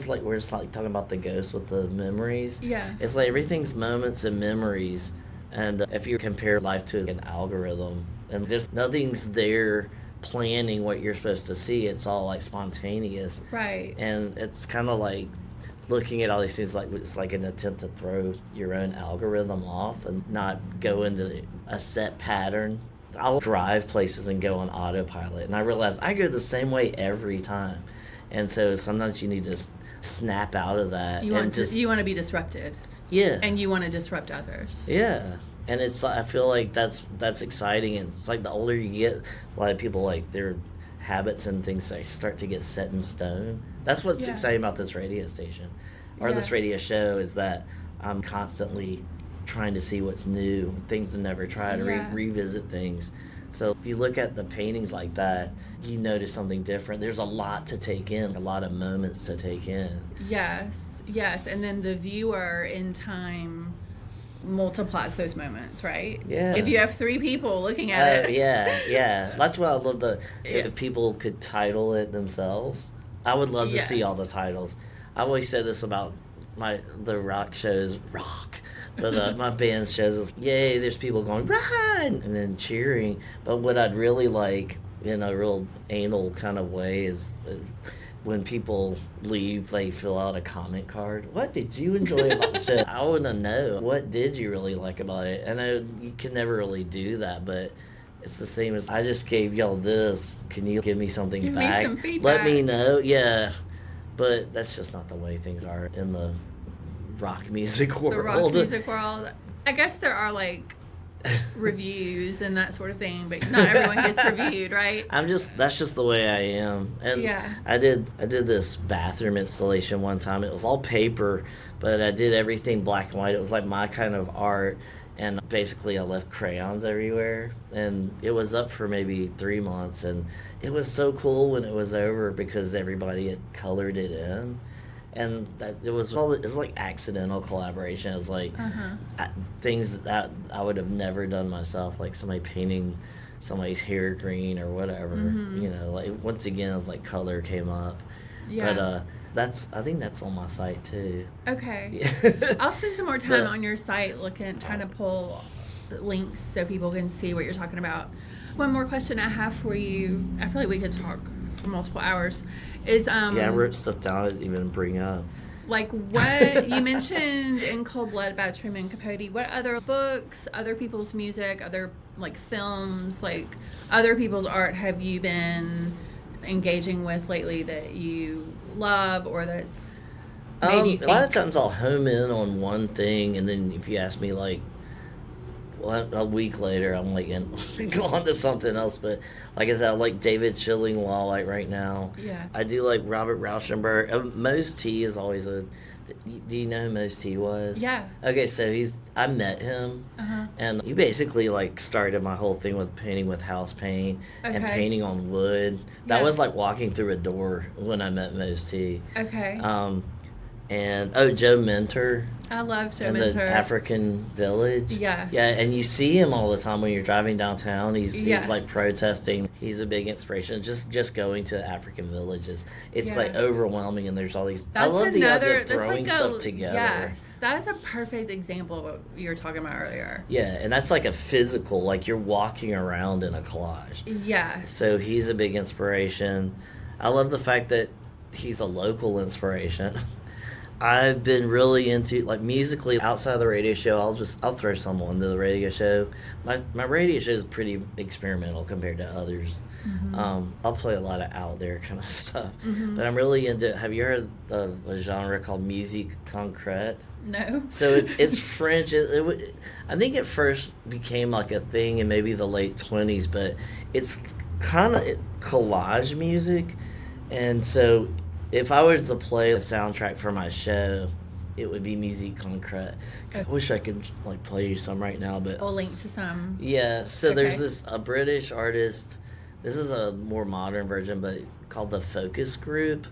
like, we're just like talking about the ghosts with the memories. Yeah. It's like everything's moments and memories, and if you compare life to an algorithm, and there's nothing's there planning what you're supposed to see, it's all like spontaneous. Right. And it's kind of like looking at all these things like it's like an attempt to throw your own algorithm off and not go into a set pattern. I'll drive places and go on autopilot, and I realize I go the same way every time. And so sometimes you need to snap out of that. You want to be disrupted. Yeah. And you want to disrupt others. Yeah. And it's, I feel like that's exciting. And it's like the older you get, a lot of people, like, their habits and things start to get set in stone. That's what's exciting about this radio station or this radio show, is that I'm constantly trying to see what's new, things to never try, to revisit things. So if you look at the paintings like that, you notice something different. There's a lot to take in, a lot of moments to take in. Yes. And then the viewer in time multiplies those moments, right? Yeah. If you have 3 people looking at it. Yeah. That's what I love. If people could title it themselves, I would love to see all the titles. I always said this about the rock shows, but my band shows us, yay, there's people going, run, and then cheering. But what I'd really like, in a real anal kind of way, is when people leave, they fill out a comment card. What did you enjoy about the show? I want to know, what did you really like about it? And you can never really do that, but it's the same as, I just gave y'all this. Can you give me something back? Give me some feedback. Let me know. Yeah. But that's just not the way things are in the rock music world. The rock music world. I guess there are like reviews and that sort of thing, but not everyone gets reviewed, right? That's just the way I am. And I did this bathroom installation one time. It was all paper, but I did everything black and white. It was like my kind of art. And basically I left crayons everywhere, and it was up for maybe 3 months, and it was so cool when it was over because everybody had colored it in, and it was like accidental collaboration. It was like things that I would have never done myself, like somebody painting somebody's hair green or whatever. You know, like once again, it was like color came up. But I think that's on my site too. Okay. I'll spend some more time on your site trying to pull links so people can see what you're talking about. One more question I have for you, I feel like we could talk for multiple hours, is I wrote stuff down I didn't even bring up. Like what you mentioned in Cold Blood about Truman Capote, what other books, other people's music, other like films, like other people's art have you been engaging with lately that you love or that's made you think? A lot of times I'll home in on one thing, and then if you ask me like a week later, I'm like on to something else. But like I said, I like David Shillinglaw like right now. Yeah. I do like Robert Rauschenberg. Mose T is always a. Do you know who Mose T was? Yeah. Okay, so I met him, and he basically like started my whole thing with painting with house paint and painting on wood. That was like walking through a door when I met Mose T. Okay. And Joe Mentor. I love Joe in Mentor. the African Village. Yes. Yeah, and you see him all the time when you're driving downtown. He's Yes. like protesting. He's a big inspiration. Just going to African villages. It's Yeah. like overwhelming, and there's all these. That's I love the idea of that's throwing like stuff together. Yes, that is a perfect example of what you were talking about earlier. Yeah, and that's like a physical, like you're walking around in a collage. Yes. So he's a big inspiration. I love the fact that he's a local inspiration. I've been really into like musically outside of the radio show. I'll throw someone to the radio show. My radio show is pretty experimental compared to others. I'll play a lot of out there kind of stuff, but I'm really into. Have you heard of a genre called musique concrète? No. So it's French. I think it first became like a thing in maybe the late 20s, but it's kind of collage music, and so. If I were to play a soundtrack for my show, it would be musique concrète. I wish I could like play you some right now, but We'll link to some. yeah. So there's Okay. a British artist. This is a more modern version, but called the Focus Group.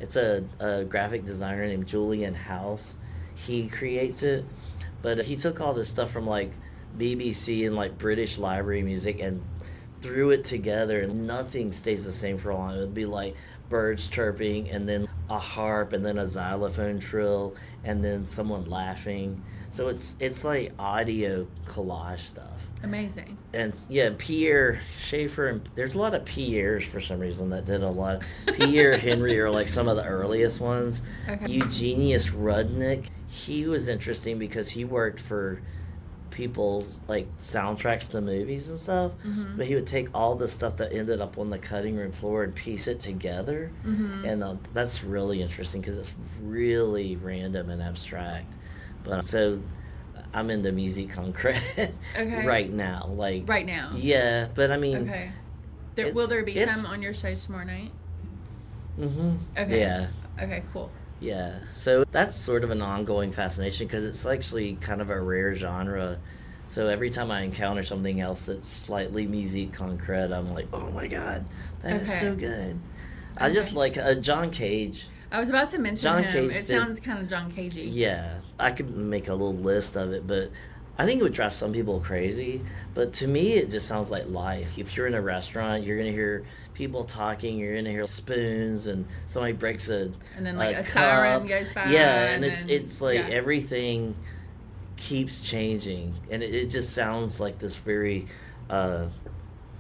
It's a graphic designer named Julian House. He creates it, but he took all this stuff from like BBC and like British library music and threw it together, and nothing stays the same for long. It would be like birds chirping, and then a harp, and then a xylophone trill, and then someone laughing. So it's like audio collage stuff. Amazing. And yeah, Pierre Schaeffer, and there's a lot of Pierres for some reason that did a lot. Pierre Henry are like some of the earliest ones. Okay. Eugenius Rudnick, he was interesting because he worked for people's like soundtracks to movies and stuff, but he would take all the stuff that ended up on the cutting room floor and piece it together, and that's really interesting because it's really random and abstract. But so I'm into musique concrète right now, like Right now. Yeah, but I mean, okay. Will there be some on your show tomorrow night? Okay. Yeah. Okay. Cool. Yeah, so that's sort of an ongoing fascination because it's actually kind of a rare genre. So every time I encounter something else that's slightly musique concrète, I'm like, oh my god, that is so good. I just like John Cage. I was about to mention John him. Cage It sounds kind of John Cagey. Yeah, I could make a little list of it, but I think it would drive some people crazy. But to me, it just sounds like life. If you're in a restaurant, you're going to hear people talking, you're going to hear spoons, and somebody breaks and then like a cup. siren goes by. Yeah, and it's like yeah. everything keeps changing, and it just sounds like this very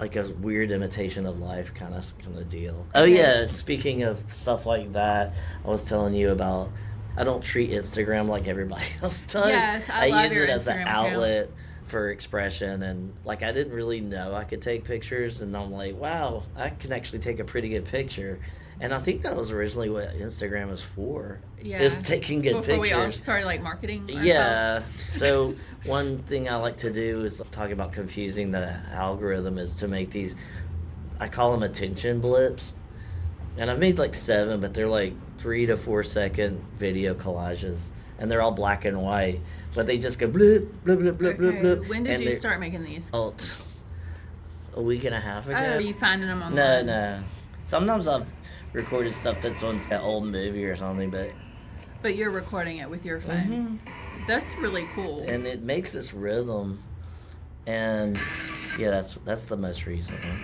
like a weird imitation of life kind of deal. Oh yeah, speaking of stuff like that, I was telling you about, I don't treat Instagram like everybody else does. Yes, I love use your it as an Instagram outlet for expression, and like I didn't really know I could take pictures, and I'm like, wow, I can actually take a pretty good picture. And I think that was originally what Instagram was for. Yeah. Is taking good Before pictures. we all started like marketing ourselves. Yeah. So one thing I like to do is talking about confusing the algorithm is to make these, I call them attention blips. And I've made like 7, but they're like 3 to 4 second video collages. And they're all black and white. But they just go blip, blip, blip, blip, blip, blip. When did you start making these? Oh, a week and a half ago. Oh, are you finding them online? No. Sometimes I've recorded stuff that's on an old movie or something, but you're recording it with your phone. That's really cool. And it makes this rhythm, and yeah, that's the most recent one.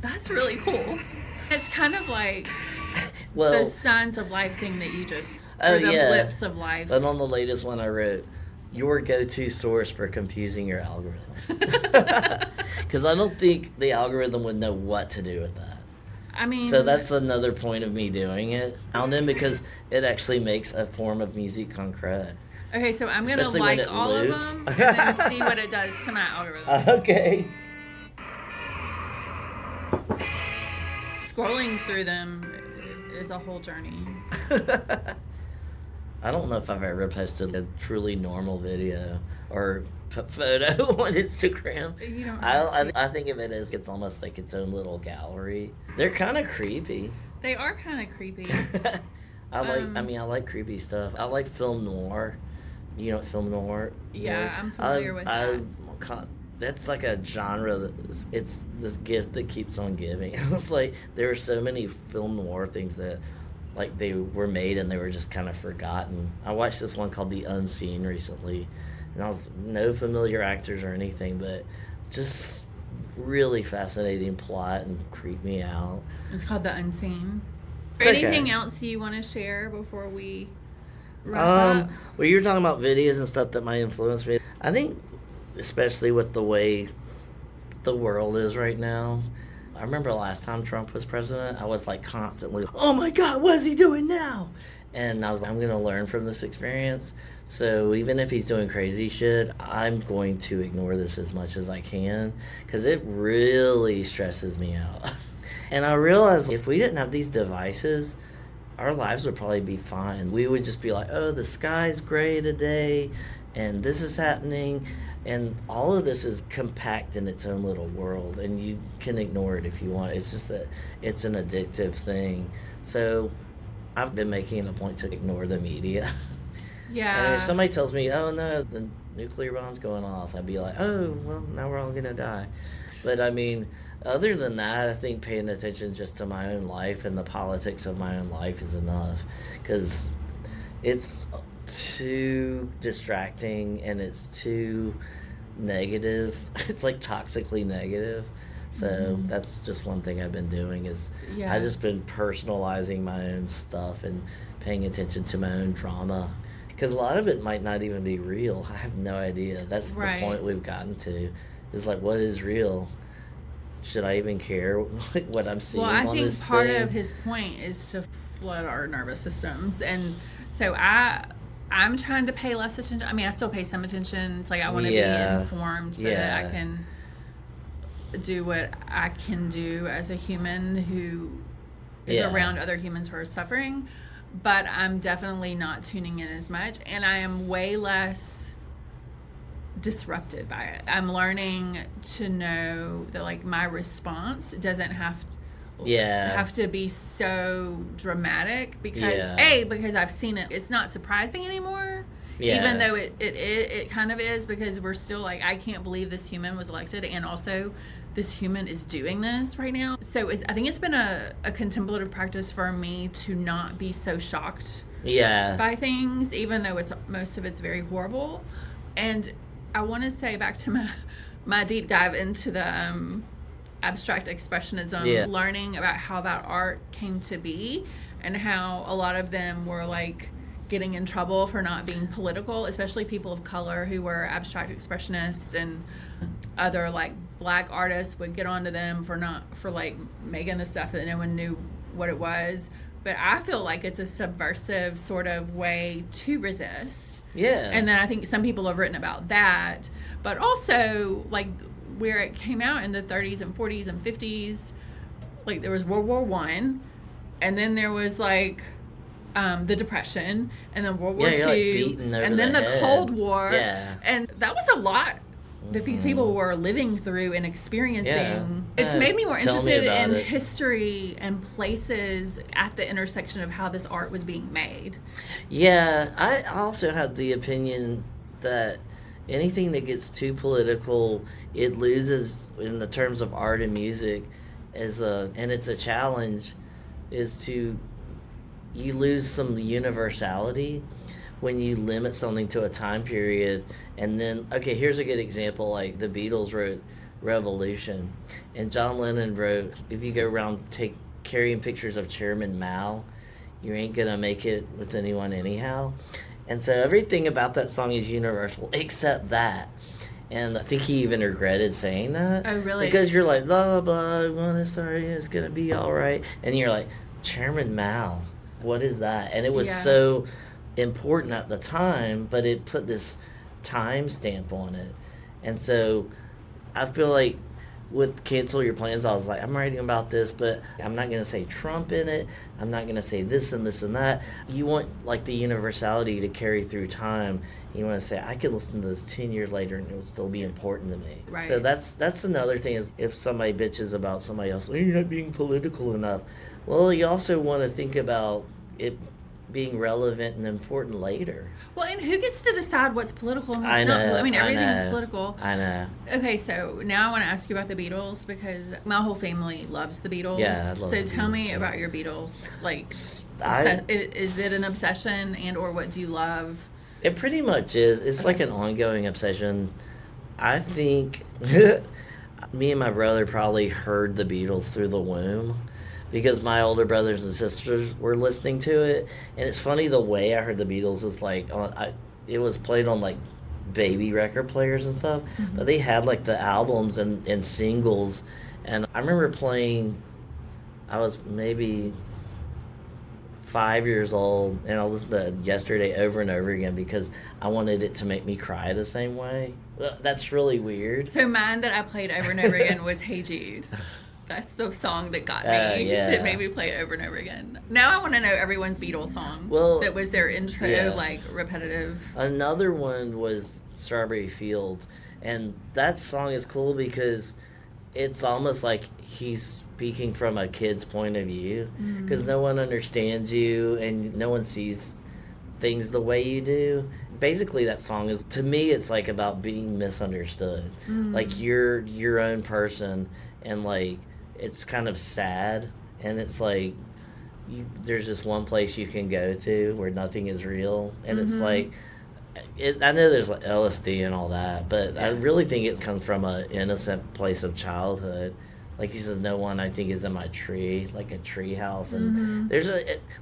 That's really cool. It's kind of like Well, the signs of life thing that you just, oh, or the yeah. blips of life. But on the latest one I wrote, your go-to source for confusing your algorithm. Because I don't think the algorithm would know what to do with that. I mean, So that's another point of me doing it. And then because it actually makes a form of musique concrète. okay, so I'm going to Especially when like it all loops. of them and then see what it does to my algorithm. Okay. Scrolling through them is a whole journey. I don't know if I've ever posted a truly normal video or photo on Instagram. You don't I think of it as it's almost like its own little gallery. They're kind of creepy. They are kind of creepy. I like creepy stuff. I like film noir. You know what film noir? Yeah, I'm familiar with that. That's like a genre it's this gift that keeps on giving. It's like there are so many film noir things that like they were made and they were just kind of forgotten. I watched this one called The Unseen recently, and I was no familiar actors or anything, but just really fascinating plot and creeped me out. It's called The Unseen. It's okay. Anything else you want to share before we wrap up? Well, you were talking about videos and stuff that might influence me. I think especially with the way the world is right now. I remember last time Trump was president, I was like constantly, oh my God, what is he doing now? And I was like, I'm going to learn from this experience. So even if he's doing crazy shit, I'm going to ignore this as much as I can because it really stresses me out. And I realized if we didn't have these devices, our lives would probably be fine. We would just be like, oh, the sky's gray today, and this is happening, and all of this is compact in its own little world, and you can ignore it if you want. It's just that it's an addictive thing. So I've been making it a point to ignore the media. Yeah. And if somebody tells me, oh, no, the nuclear bomb's going off, I'd be like, oh, well, now we're all going to die. But, I mean, other than that, I think paying attention just to my own life and the politics of my own life is enough. Because it's too distracting and it's too negative. It's like toxically negative. So that's just one thing I've been doing is I've just been personalizing my own stuff and paying attention to my own drama. Because a lot of it might not even be real. I have no idea. That's the point we've gotten to. It's like, what is real? Should I even care what I'm seeing on this thing? Well, I think part of his point is to flood our nervous systems. And so I'm trying to pay less attention. I mean, I still pay some attention. It's like I want to be informed so that I can do what I can do as a human who is around other humans who are suffering. But I'm definitely not tuning in as much. And I am way less disrupted by it. I'm learning to know that like my response doesn't have to be so dramatic because I've seen it. It's not surprising anymore. Even though it kind of is, because we're still like, I can't believe this human was elected, and also this human is doing this right now. So I think it's been a contemplative practice for me to not be so shocked by things, even though most of it's very horrible. And I want to say back to my deep dive into the abstract expressionism, learning about how that art came to be and how a lot of them were like getting in trouble for not being political, especially people of color who were abstract expressionists, and other like black artists would get onto them for like making the stuff that no one knew what it was. But I feel like it's a subversive sort of way to resist. Yeah. And then I think some people have written about that, but also like where it came out in the 30s and 40s and 50s, like there was World War I, and then there was like the Depression, and then World War II, and then the Cold War, and that was a lot that these people were living through and experiencing. It's made me more interested in history and places at the intersection of how this art was being made. Yeah, I also have the opinion that anything that gets too political, it loses in the terms of art and music and it's a challenge, is to you lose some universality when you limit something to a time period. And then, okay, here's a good example. Like the Beatles wrote Revolution, and John Lennon wrote, if you go around carrying pictures of Chairman Mao, you ain't gonna make it with anyone anyhow. And so everything about that song is universal except that. And I think he even regretted saying that. Oh, really? Because you're like, blah, blah, blah, sorry, it's gonna be all right. And you're like, Chairman Mao, what is that? And it was so important at the time, but it put this time stamp on it. And so I feel like with Cancel Your Plans, I was like, I'm writing about this, but I'm not going to say Trump in it. I'm not going to say this and this and that. You want, like, the universality to carry through time. You want to say, I could listen to this 10 years later and it would still be important to me. Right. So that's another thing, is if somebody bitches about somebody else, well, you're not being political enough. Well, you also want to think about it being relevant and important later. Well, and who gets to decide what's political and what's I know, not? I mean, everything's know, political. I know. Okay, so now I want to ask you about the Beatles, because my whole family loves the Beatles. Yeah, I love so the tell Beatles, me too. about your Beatles. Like, I- is it an obsession, and or what do you love? It pretty much is. It's like an ongoing obsession. I think me and my brother probably heard the Beatles through the womb, because my older brothers and sisters were listening to it. And it's funny, the way I heard the Beatles was like, it was played on like baby record players and stuff, but they had like the albums and singles. And I remember playing, I was maybe 5 years old, and I listened to Yesterday over and over again because I wanted it to make me cry the same way. Well, that's really weird. So mine that I played over and over again was Hey Jude. That's the song that got me, Yeah. that made me play it over and over again. Now I want to know everyone's Beatles song. Well, that was their intro, yeah. like repetitive. Another one was Strawberry Fields, and that song is cool because it's almost like he's speaking from a kid's point of view, because no one understands you and no one sees things the way you do. Basically, that song is, to me, it's like about being misunderstood. Like, you're your own person, and like, it's kind of sad, and it's like, there's just one place you can go to where nothing is real, and it's like, I know there's like LSD and all that, but I really think it comes from an innocent place of childhood. Like he says, no one, I think, is in my tree, like a tree house. And there's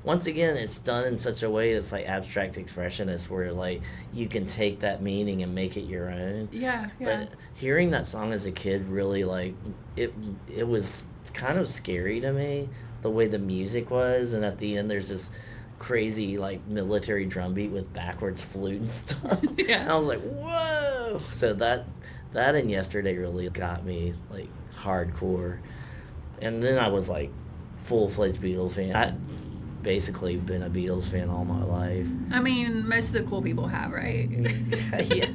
once again, it's done in such a way that's like abstract expressionist, where like you can take that meaning and make it your own. Yeah. But hearing that song as a kid, really, like, it was kind of scary to me, the way the music was. And at the end, there's this crazy like military drum beat with backwards flute and stuff. And I was like, whoa. So that and Yesterday really got me like hardcore. And then I was like full-fledged Beatles fan. I basically been a Beatles fan all my life. I mean, most of the cool people have, right? Yeah.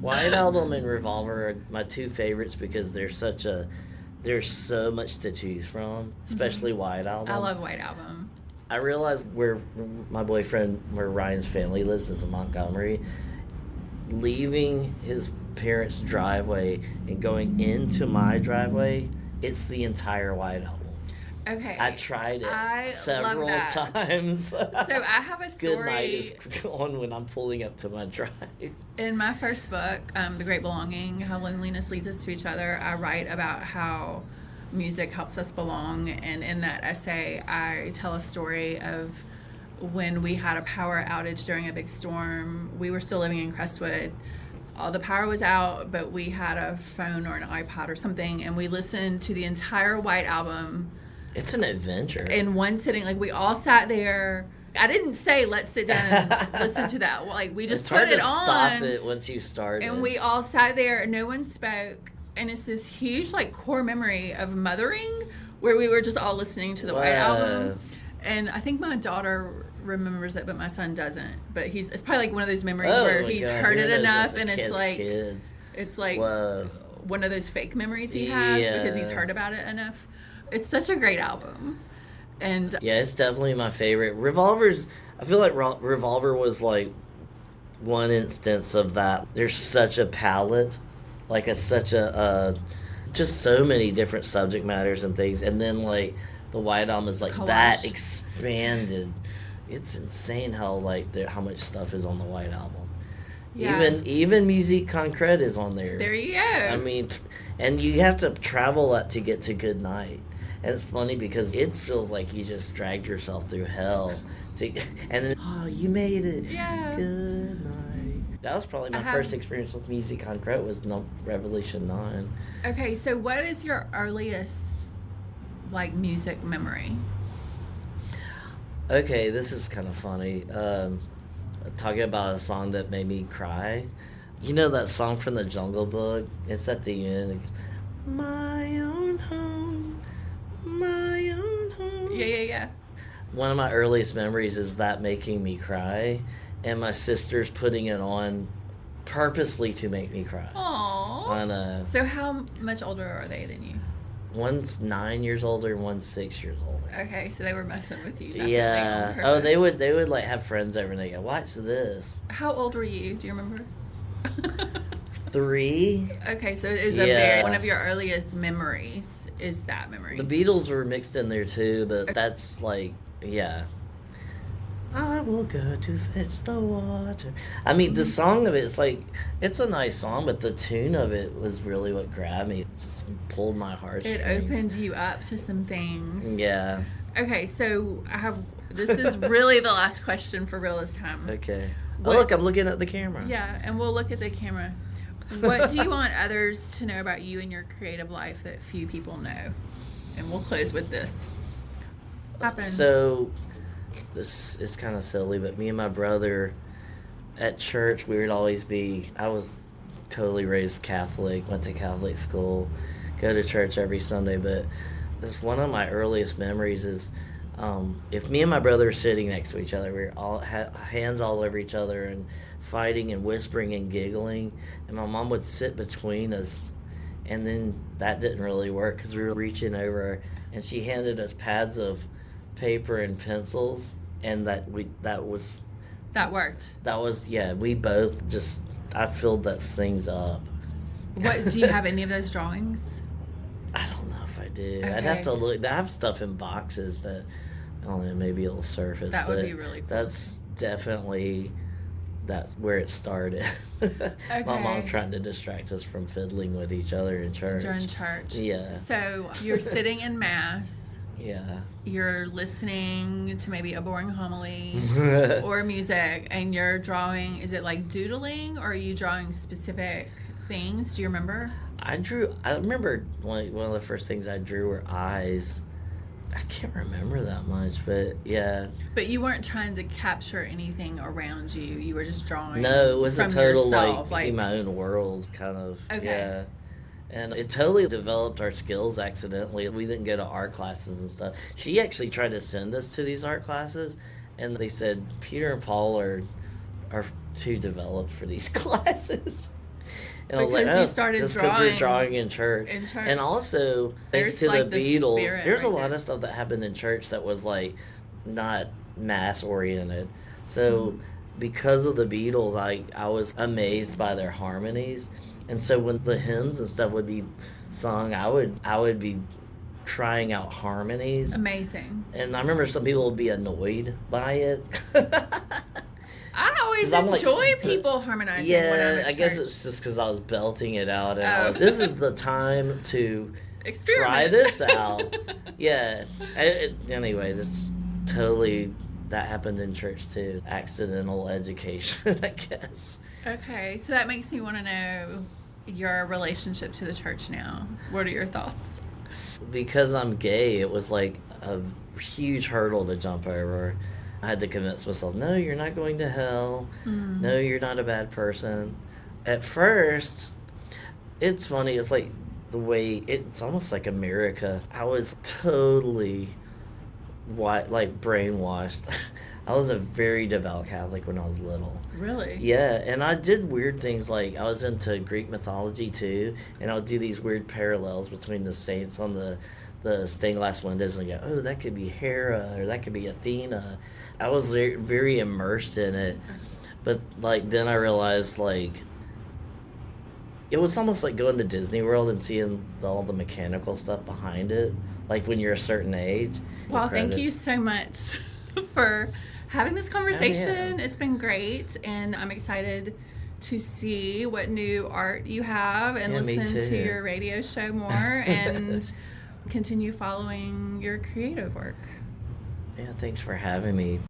White Album and Revolver are my two favorites because there's so much to choose from, especially White Album. I love White Album. I realized where Ryan's family lives is in Montgomery. Leaving his parents' driveway and going into my driveway, it's the entire White Album. Okay. I tried it several times. So I have a story. Good Night is on when I'm pulling up to my drive. In my first book, The Great Belonging, How Loneliness Leads Us to Each Other, I write about how music helps us belong. And in that essay, I tell a story of when we had a power outage during a big storm. We were still living in Crestwood. All the power was out, but we had a phone or an iPod or something, and we listened to the entire White Album. It's an adventure. In one sitting. Like, we all sat there. I didn't say, let's sit down and listen to that. Like, we just put it on. It's hard to stop it once you start. And we all sat there, and no one spoke. And it's this huge, like, core memory of mothering where we were just all listening to the White Album. And I think my daughter remembers it, but my son doesn't. But it's probably like one of those memories where he's heard it enough, and it's like one of those fake memories he has because he's heard about it enough. It's such a great album. And yeah, it's definitely my favorite. I feel like Revolver was like one instance of that. There's such a palette, like such a just so many different subject matters and things, and then like the White Album is like collage. That expanded. It's insane how how much stuff is on the White Album. Yeah. Even Musique Concrète is on there. There you go. I mean, and you have to travel that to get to Good Night. And it's funny because it feels like you just dragged yourself through hell. And then, you made it. Yeah. Good night. That was probably my first experience with Musique Concrète was Revolution 9. Okay, so what is your earliest, music memory? Okay, this is kind of funny. Talking about a song that made me cry. You know that song from the Jungle Book? It's at the end. My own home, my own home. Yeah. One of my earliest memories is that making me cry, and my sisters putting it on purposely to make me cry. Aww. So how much older are they than you? One's 9 years older, one's 6 years older. Okay, so they were messing with you. Definitely Yeah. on Oh, purpose. they would like have friends over and they go, watch this. How old were you? Do you remember? 3. Okay, so it is one of your earliest memories is that memory. The Beatles were mixed in there too, but that's like, yeah. I will go to fetch the water. I mean, the song of it's like, it's a nice song, but the tune of it was really what grabbed me. It just pulled my heartstrings. It opened you up to some things. Yeah. Okay, so this is really the last question for real this time. Okay. Oh, look, I'm looking at the camera. Yeah, and we'll look at the camera. What do you want others to know about you and your creative life that few people know? And we'll close with this. So, this is kind of silly, but me and my brother at church, we would always I was totally raised Catholic, went to Catholic school, go to church every Sunday, but this one of my earliest memories is if me and my brother are sitting next to each other, we were all hands all over each other and fighting and whispering and giggling, and my mom would sit between us, and then that didn't really work because we were reaching over, and she handed us pads of paper and pencils, and that worked. We both just, I filled those things up. What do you have any of those drawings? I don't know if I do. Okay. I'd have to look. I have stuff in boxes that, I don't know, maybe it'll surface. That would be really cool. That's where it started. Okay. My mom trying to distract us from fiddling with each other in church. During church. Yeah. So you're sitting in mass. Yeah. You're listening to maybe a boring homily or music, and you're drawing. Is it like doodling, or are you drawing specific things? Do you remember? I remember one of the first things I drew were eyes. I can't remember that much, but yeah. But you weren't trying to capture anything around you. You were just drawing. No, it was a total yourself, like my own world kind of. Okay. Yeah. And it totally developed our skills accidentally. We didn't go to art classes and stuff. She actually tried to send us to these art classes, and they said Peter and Paul are too developed for these classes. And because I was like, you started just because drawing we're drawing in church. And also, thanks to like the Beatles, there's a right lot there. of stuff that happened in church that was like not mass oriented. So because of the Beatles, I was amazed by their harmonies. And so when the hymns and stuff would be sung, I would be trying out harmonies. Amazing. And I remember some people would be annoyed by it. I always 'Cause I'm like, enjoy people harmonizing. when I'm Yeah, at I guess church. it's just because I was belting it out, and Oh. this is the time to Experiment. try this out. Yeah. Anyway, that happened in church too. Accidental education, I guess. Okay, so that makes me want to know your relationship to the church now. What are your thoughts? Because I'm gay, it was like a huge hurdle to jump over. I had to convince myself, no, you're not going to hell. No, you're not a bad person. At first, it's funny. It's like it's almost like America. I was totally brainwashed. I was a very devout Catholic when I was little. Really? Yeah, and I did weird things like I was into Greek mythology too, and I would do these weird parallels between the saints on the stained glass windows and go, oh, that could be Hera or that could be Athena. I was very, very immersed in it, but then I realized it was almost like going to Disney World and seeing all the mechanical stuff behind it, like when you're a certain age. Well, thank you so much for having this conversation. Oh, yeah. It's been great, and I'm excited to see what new art you have and Yeah, me listen to too. your radio show more and continue following your creative work. Yeah, thanks for having me.